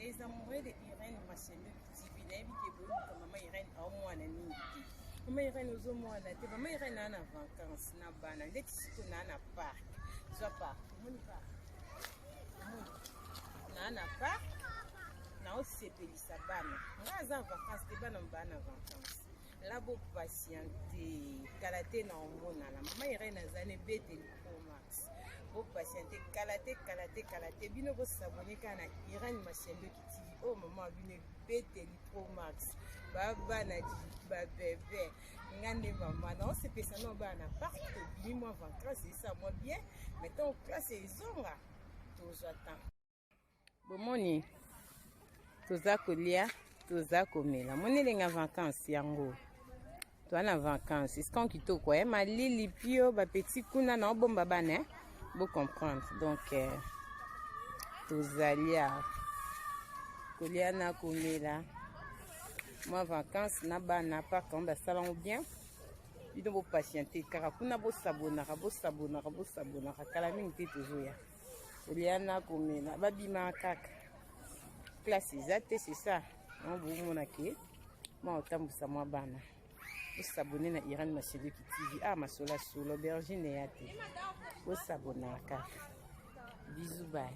Les amoureux de Irène Machendo TV nayebi ke boyoka mama Irène aomwana nini te. Mama Irène ozomwana te. Mama Irène ana vacances na bana ndeti siko na park. Zwa park. Moni park. Na park. Na osepelisa bana. Nga za vacances te bana mbana vacances. Labo patiente kalate na omona la mama Irène azane bete Pro Max. Bo patiente kalate bino bo s'abonner kana Irène Machendo TV. Oh maman bino bete Pro Max. Baba na di ba bébé ngande maman non c'est pesa no bana partout bini moi vacances c'est ça moi bien mettons classe ezonga tous attend. Bomoni toza kolia toza komela monelenga vacances yango. Toi na vacances, c'est quand kitoko quoi, malili pio ba petit kuna na bomba bana, vous comprendre. Donc tozalia kolia na komela. Moi vacances na bana pas quand ba salon bien. Bino bo patienter car kuna bo sabona kala mingi tozoya. Kolia na komela babima kaka. Classe zate c'est ça. On vous monake. Moi otambusa moi bana. Vous s'abonnez à Irène Machendo TV. Ah, ma sola solo, aubergine et athée. Vous s'abonnez à carte. Bisous, bye.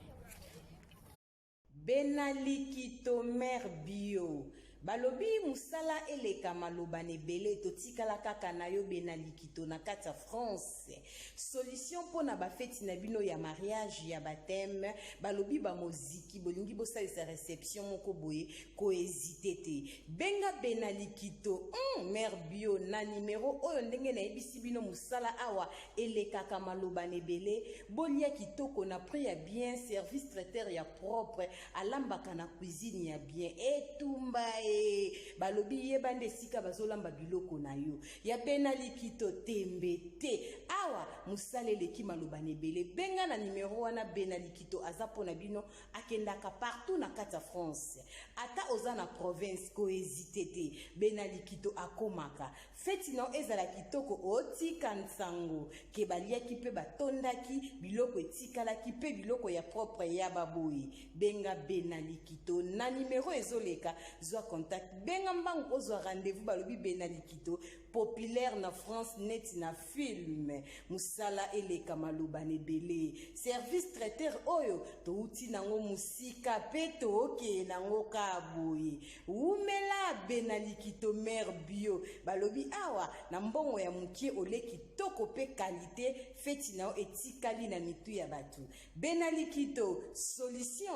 Benalikito mère bio. Balobi musala eleka maloba nebele totikala kaka na yo Benalikito na kata France. Solution pona ba feti na bino ya mariage ya baptême balobi ba moziki bolingi bosa sa réception moko boye ko hésiter te. Benga Benalikito mère bio na numéro oyo ndenge na ebisi bino musala awa eleka kaka maloba nebele bolia kitoko na prix ya bien service traiteur ya propre alambaka na cuisine ya bien etumba balobi yebande sika bazolamba biloko na yo ya Benalikito tembe te awa musale leki maloba nebele benga na numéro wana Benalikito aza pona bino akendaka partout na kata France ata oza na province ko hésiter te Benalikito akomaka feti no ezala kitoko otika nsango ke baliaki pe batondaki biloko etikalaki pe biloko ya propre ya baboyi benga Benalikito na numéro ezoleka zwa contact benga mbangu ozwa rendez-vous balobi Benalikito populaire na France net na film musala eleka maloba nebele service traiteur oyo touti nango musika pe toke nango kaboye umela Benalikito mère bio balobi awa na mbongo ya mukie oleki toko pe qualité feti nao etikali na mitu ya batu Benalikito solution